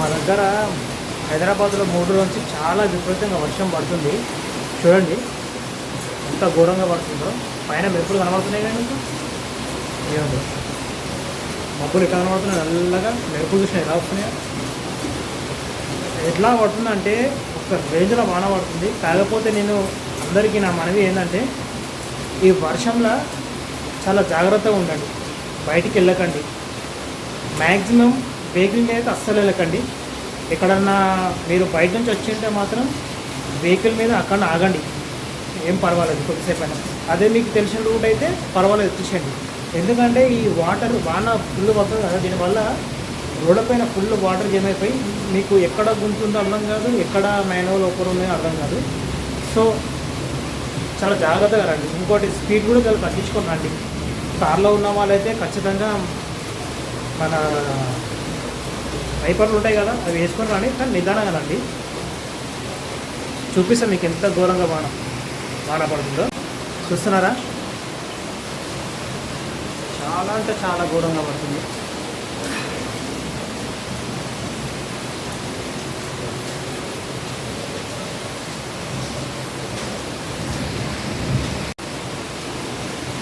మా దగ్గర హైదరాబాద్లో 3 రోజుల నుంచి చాలా విపరీతంగా వర్షం పడుతుంది. చూడండి ఎంత ఘోరంగా పడుతుందో. పైన మెరుపులు కనబడుతున్నాయి కానీ మీకు ఏముంది, మబ్బులు ఎట్లా కనబడుతున్నాయి, నల్లగా మెరుపులు చూసినా ఎలా వస్తున్నాయో. ఎట్లా పడుతుందంటే ఒక రేంజ్లో వాన పడుతుంది. కాకపోతే నేను అందరికీ నా మనవి ఏంటంటే ఈ వర్షంలో చాలా జాగ్రత్తగా ఉండండి, బయటికి వెళ్ళకండి. మ్యాక్సిమం వెహికల్ అయితే అస్సలు వెళ్ళకండి. ఎక్కడన్నా మీరు బయట నుంచి వచ్చింటే మాత్రం వెహికల్ మీద అక్కడ ఆగండి, ఏం పర్వాలేదు కొద్దిసేపు అయినా. అదే మీకు తెలిసిన రూట్ అయితే పర్వాలేదు తీసేయండి. ఎందుకంటే ఈ వాటర్ వాన ఫుల్ పడుతుంది కదా, దీనివల్ల రోడ్ల పైన ఫుల్ వాటర్ జమ అయిపోయి మీకు ఎక్కడ గుంతుందో అర్థం కాదు, ఎక్కడ మ్యాన్హోల్ ఓపెన్ ఉన్నాయో అర్థం కాదు. సో చాలా జాగ్రత్తగా రండి. ఇంకోటి స్పీడ్ కూడా చాలా తగ్గించుకొని రండి. కార్లో ఉన్న వాళ్ళైతే ఖచ్చితంగా మన వైపర్లు ఉంటాయి కదా, అవి వేసుకొని రండి, కానీ నిదానంగా రండి. చూపిస్తాం మీకు ఎంత ఘోరంగా వాన పడుతుందో. చూస్తున్నారా, చాలా అంటే చాలా ఘోరంగా పడుతుంది.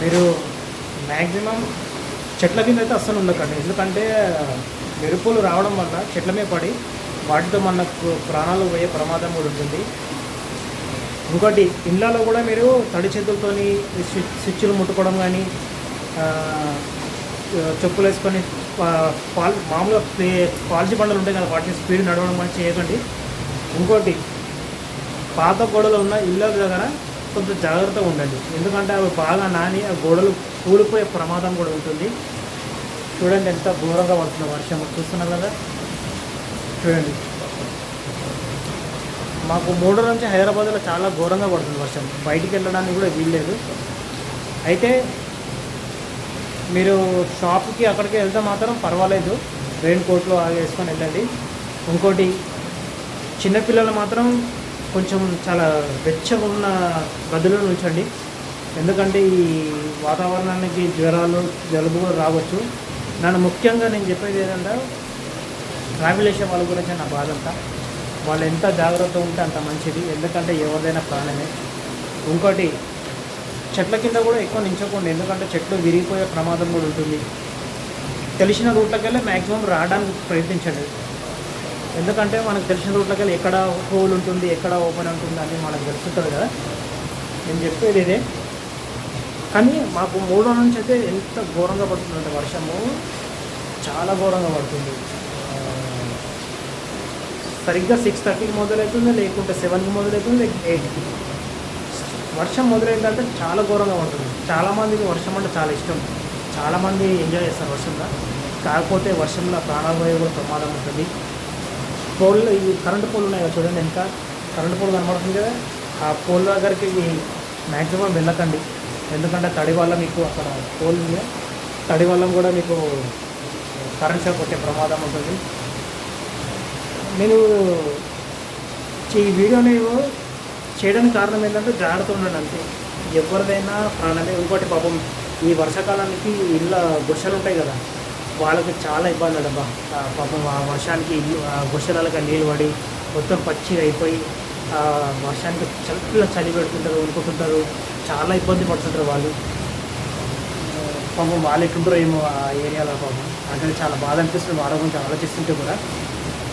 మీరు మ్యాక్సిమం చెట్ల కింద అయితే అస్సలు ఉండకండి. ఎందుకంటే మెరుపులు రావడం వల్ల చెట్ల మీద పడి వాటితో మనకు ప్రాణాలు పోయే ప్రమాదం కూడా ఉంటుంది. ఇంకోటి ఇళ్ళలో కూడా మీరు తడి చేతులతో స్విచ్లు ముట్టుకోవడం కానీ, చెప్పులు వేసుకొని మామూలుగా పాలసీ బండలు ఉంటాయి కదా, వాటిని స్పీడ్ నడవడం కానీ చేయకండి. ఇంకోటి పాత గోడలు ఉన్న ఇళ్ళ దగ్గర కొంచెం జాగ్రత్తగా ఉండండి. ఎందుకంటే అవి బాగా నాని ఆ గోడలు కూలిపోయే ప్రమాదం కూడా ఉంటుంది. చూడండి ఎంత ఘోరంగా పడుతుంది వర్షం, చూస్తున్నాం కదా. చూడండి మాకు 3 రోజుల నుంచి హైదరాబాద్లో చాలా ఘోరంగా పడుతుంది వర్షం, బయటికి వెళ్ళడానికి కూడా వీల్లేదు. అయితే మీరు షాప్కి అక్కడికి వెళ్తే మాత్రం పర్వాలేదు, రెయిన్ కోట్లు వేసుకొని వెళ్ళండి. ఇంకోటి చిన్నపిల్లలు మాత్రం కొంచెం చాలా వెచ్చగా ఉన్న గదిలో ఉంచండి. ఎందుకంటే ఈ వాతావరణానికి జ్వరాలు జలుబు కూడా రావచ్చు. నన్ను ముఖ్యంగా నేను చెప్పేది ఏంటంటే ట్రావెల్ చేసే వాళ్ళ గురించి నా బాధ అంతా. వాళ్ళు ఎంత జాగ్రత్త ఉంటే అంత మంచిది, ఎందుకంటే ఎవరిదైనా ప్రాణమే. ఇంకోటి చెట్ల కింద కూడా ఎక్కువ నించోకండి, ఎందుకంటే చెట్లు విరిగిపోయే ప్రమాదం కూడా ఉంటుంది. తెలిసిన రూట్లకెళ్ళి మ్యాక్సిమం రావడానికి ప్రయత్నించండి. ఎందుకంటే మనకు తెలిసిన రూట్లకెళ్ళి ఎక్కడ హోల్ ఉంటుంది, ఎక్కడ ఓపెన్ ఉంటుంది అని మనకు తెలుస్తుంది కదా. నేను చెప్పేది ఇదే. కానీ మాకు 3 రోజుల నుంచి అయితే ఎంత ఘోరంగా పడుతుందంటే వర్షము చాలా ఘోరంగా పడుతుంది. సరిగ్గా 6:30కి మొదలవుతుంది, లేకుంటే 7కి మొదలవుతుంది, 8కి వర్షం మొదలైందంటే చాలా ఘోరంగా ఉంటుంది. చాలామందికి వర్షం అంటే చాలా ఇష్టం, చాలామంది ఎంజాయ్ చేస్తారు వర్షంలో. కాకపోతే వర్షంలో ప్రాణాలు పోయే కూడా ప్రమాదం ఉంటుంది. పోల్లు, ఈ కరెంటు పోల్ ఉన్నాయి కదా చూడండి, ఇంకా కరెంటు పోల్ కనబడుతుంది కదా, ఆ పోల్ దగ్గరికి మ్యాక్సిమం వెళ్ళకండి. ఎందుకంటే తడి వల్ల మీకు అక్కడ పోల్ మీద తడి వల్ల కూడా మీకు కరెంట్ షాక్ కొట్టే ప్రమాదం ఉంటుంది. నేను ఈ వీడియోని చేయడానికి కారణం ఏంటంటే జాగ్రత్త ఉండండి అంతే, ఎవరిదైనా ప్రాణమే. ఇంకోటి పాపం ఈ వర్షాకాలానికి ఇళ్ళ గుడిసెలు ఉంటాయి కదా, వాళ్ళకి చాలా ఇబ్బంది అబ్బా. పాపం ఆ వర్షానికి గుడిసెలకి నీళ్ళు పడి మొత్తం పచ్చి అయిపోయి వర్షానికి చలి పెడుతుంటారు, వణుకుంటుంటారు, చాలా ఇబ్బంది పడుతుంటారు వాళ్ళు. పాపం వాళ్ళు ఎట్లుంటారో ఏమో ఆ ఏరియాలో. పాపం అంటే చాలా బాధ అనిపిస్తుంది వాళ్ళ గురించి ఆలోచిస్తుంటే కూడా.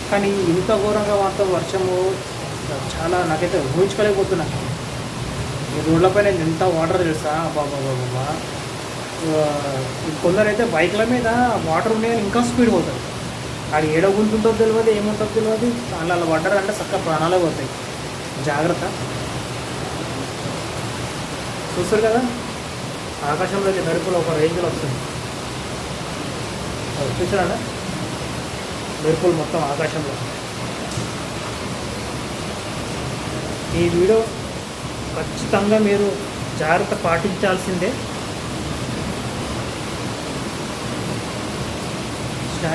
కానీ ఇంత ఘోరంగా మాత్రం వర్షము చాలా నాకైతే ఊహించుకోలేకపోతున్నా. ఈ రోడ్లపైన ఎంత వాటర్ తెలుసా బాబా. కొందరైతే బైక్ల మీద వాటర్ ఉన్నాయని ఇంకా స్పీడ్ పోతుంది. అది ఏడ గుంటుందో తెలియదు, ఏముంటుందో తెలియదు. అలా వాటర్ అంటే చక్కగా ప్రాణాలే పోతాయి. జాగ్రత్త. చూస్తారు కదా ఆకాశంలో అయితే మెరుపులు ఒక రేంజ్లో వస్తుంది. చూసారా మెరుపులు మొత్తం ఆకాశంలో. ఈ వీడియో ఖచ్చితంగా మీరు జాగ్రత్త పాటించాల్సిందే.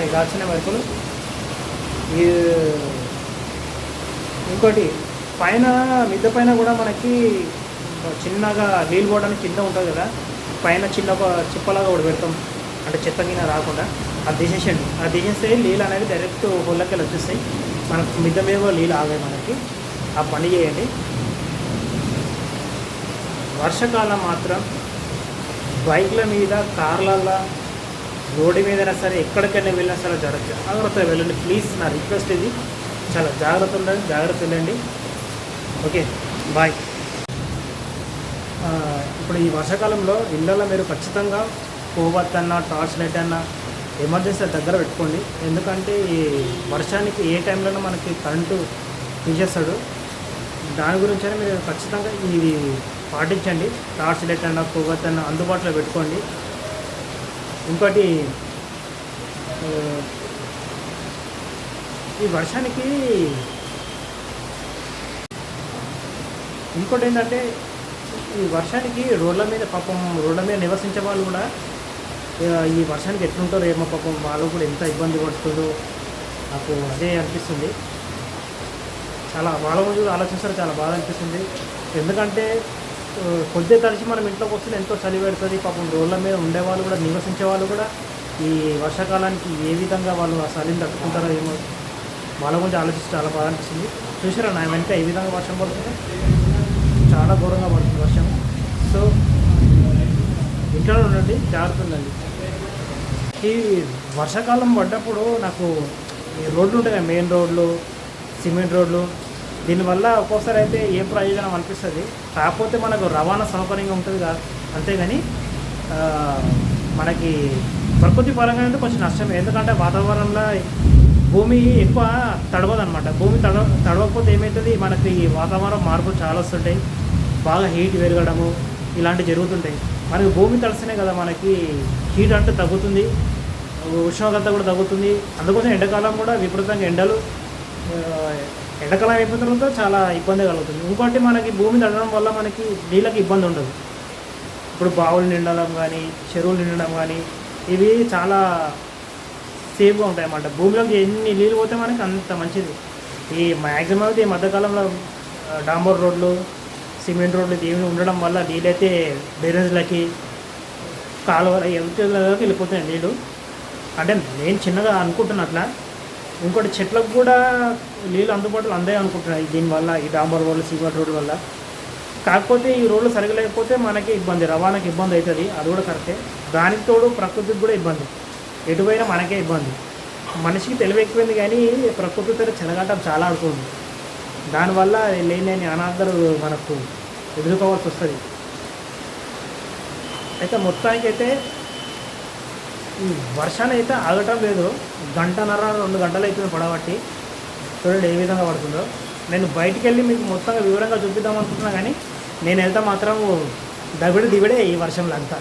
ఇలా వచ్చిన మెరుపులు. ఈ ఇంకోటి పైన మిద్దె పైన కూడా మనకి చిన్నగా నీళ్ళు పోవడానికి కింద ఉంటుంది కదా, పైన చిన్న ఒక చిప్పలాగా కూడా పెడతాం, అంటే చెత్త గిన్నె రాకుండా. అది తీసేసేయండి. అది తీసేస్తే నీళ్ళు అనేది డైరెక్ట్ హోళ్ళకి వచ్చేస్తాయి. మనకు మిద్ద మీద కూడా నీళ్ళు ఆగాయి మనకి. ఆ పని చేయండి. వర్షాకాలం మాత్రం బైక్ల మీద, కార్లల్లో, రోడ్డు మీదైనా సరే ఎక్కడికైనా వెళ్ళినా సరే జాగ్రత్తగా వెళ్ళండి ప్లీజ్. నా రిక్వెస్ట్ ఇది. చాలా జాగ్రత్త వెళ్ళండి. Okay, bye. ఇప్పుడు ఈ వర్షాకాలంలో ఇళ్ళల్లో మీరు ఖచ్చితంగా కోవత్ అన్న, టార్చ్ లైట్ అన్న ఎమర్జెన్సీ దగ్గర పెట్టుకోండి. ఎందుకంటే ఈ వర్షానికి ఏ టైంలోనూ మనకి కరెంటు తీసేస్తాడు. దాని గురించి మీరు ఖచ్చితంగా ఇది పాటించండి. టార్చ్ లైట్ అన్న, కోవత్ అన్న అందుబాటులో పెట్టుకోండి. ఇంకోటి, ఈ వర్షానికి ఇంకోటి ఏంటంటే, ఈ వర్షానికి రోడ్ల మీద నివసించే వాళ్ళు కూడా ఈ వర్షానికి ఎట్లుంటారో ఏమో పాపం, వాళ్ళు కూడా ఎంత ఇబ్బంది పడుతుందో నాకు అదే అనిపిస్తుంది. చాలా వాళ్ళ గురించి ఆలోచిస్తారు, చాలా బాధ అనిపిస్తుంది. ఎందుకంటే కొద్దిగా తడిచి మనం ఇంట్లోకి వస్తే ఎంతో చలి పెడుతుంది. పాపం రోడ్ల మీద ఉండేవాళ్ళు కూడా, నివసించే వాళ్ళు కూడా ఈ వర్షాకాలానికి ఏ విధంగా వాళ్ళు ఆ చలిని తట్టుకుంటారో ఏమో, వాళ్ళ గురించి ఆలోచిస్తే చాలా బాధ అనిపిస్తుంది. చూసారా నా వెనక ఏ విధంగా వర్షం పడుతుంది, చాలా ఘోరంగా పడుతుంది వర్షం. సో ఇంట్లో ఉండండి, జాగ్రత్త ఉండండి. ఈ వర్షాకాలం పడ్డప్పుడు నాకు ఈ రోడ్లు ఉంటాయి కదా, మెయిన్ రోడ్లు, సిమెంట్ రోడ్లు, దీనివల్ల ఒక్కోసారి అయితే ఏం ప్రయోజనం అనిపిస్తుంది. కాకపోతే మనకు రవాణా సౌకర్యంగా ఉంటుంది కాదు, అంతేగాని మనకి ప్రకృతి పరంగా అంటే కొంచెం నష్టమే. ఎందుకంటే వాతావరణంలో భూమి ఎక్కువ తడవదనమాట. భూమి తడవకపోతే ఏమవుతుంది, మనకి ఈ వాతావరణ మార్పులు చాలా వస్తుంటాయి. బాగా హీట్ పెరగడము ఇలాంటివి జరుగుతుంటాయి. మనకి భూమి తడిస్తేనే కదా మనకి హీట్ అంటే తగ్గుతుంది, ఉష్ణోగ్రత కూడా తగ్గుతుంది. అందుకోసం ఎండాకాలం కూడా విపరీతంగా ఎండాకాలం అయిపోయిన తర్వాత చాలా ఇబ్బంది కలుగుతుంది. ఇంకోటి, మనకి భూమి తడడం వల్ల మనకి నీళ్ళకి ఇబ్బంది ఉండదు. ఇప్పుడు బావులు నిండడం కానీ, చెరువులు నిండడం కానీ, ఇవి చాలా సేఫ్గా ఉంటాయి అన్నమాట. భూమిలోకి ఎన్ని నీళ్ళు పోతే మనకి అంత మంచిది. ఈ మ్యాక్సిమం అయితే ఈ మధ్యకాలంలో డాంబర్ రోడ్లు, సిమెంట్ రోడ్లు ఏమి ఉండడం వల్ల నీళ్ళైతే డ్రైనేజ్లకి, కాలువల ఎవరికి వెళ్ళిపోతున్నాయి నీళ్ళు. అంటే నేను చిన్నగా అనుకుంటున్నట్లా. ఇంకోటి, చెట్లకు కూడా నీళ్ళు అందుబాటులో అందే అనుకుంటున్నాయి దీనివల్ల, ఈ డాంబర్ రోడ్లు, సిమెంట్ రోడ్డు వల్ల. కాకపోతే ఈ రోడ్లు సరిగా లేకపోతే మనకి ఇబ్బంది, రవాణాకి ఇబ్బంది అవుతుంది, అది కూడా కరెక్టే. దానికి తోడు ప్రకృతికి కూడా ఇబ్బంది, ఎటుపోయినా మనకే ఇబ్బంది. మనిషికి తెలివి ఎక్కువైంది కానీ ప్రకృతితో చెలగాటం చాలా ఆడుతుంది. దానివల్ల లేని అనాథలు మనకు ఎదుర్కోవాల్సి వస్తుంది. అయితే మొత్తానికైతే ఈ వర్షాన్ని అయితే ఆగటం లేదు. 1.5-2 గంటలు అవుతుంది పడబట్టి. చూడండి ఏ విధంగా పడుతుందో. నేను బయటికి వెళ్ళి మీకు మొత్తంగా వివరంగా చూపిద్దాం అనుకుంటున్నా, కానీ నేను వెళ్తే మాత్రం దివిడే ఈ వర్షంలో అంతా.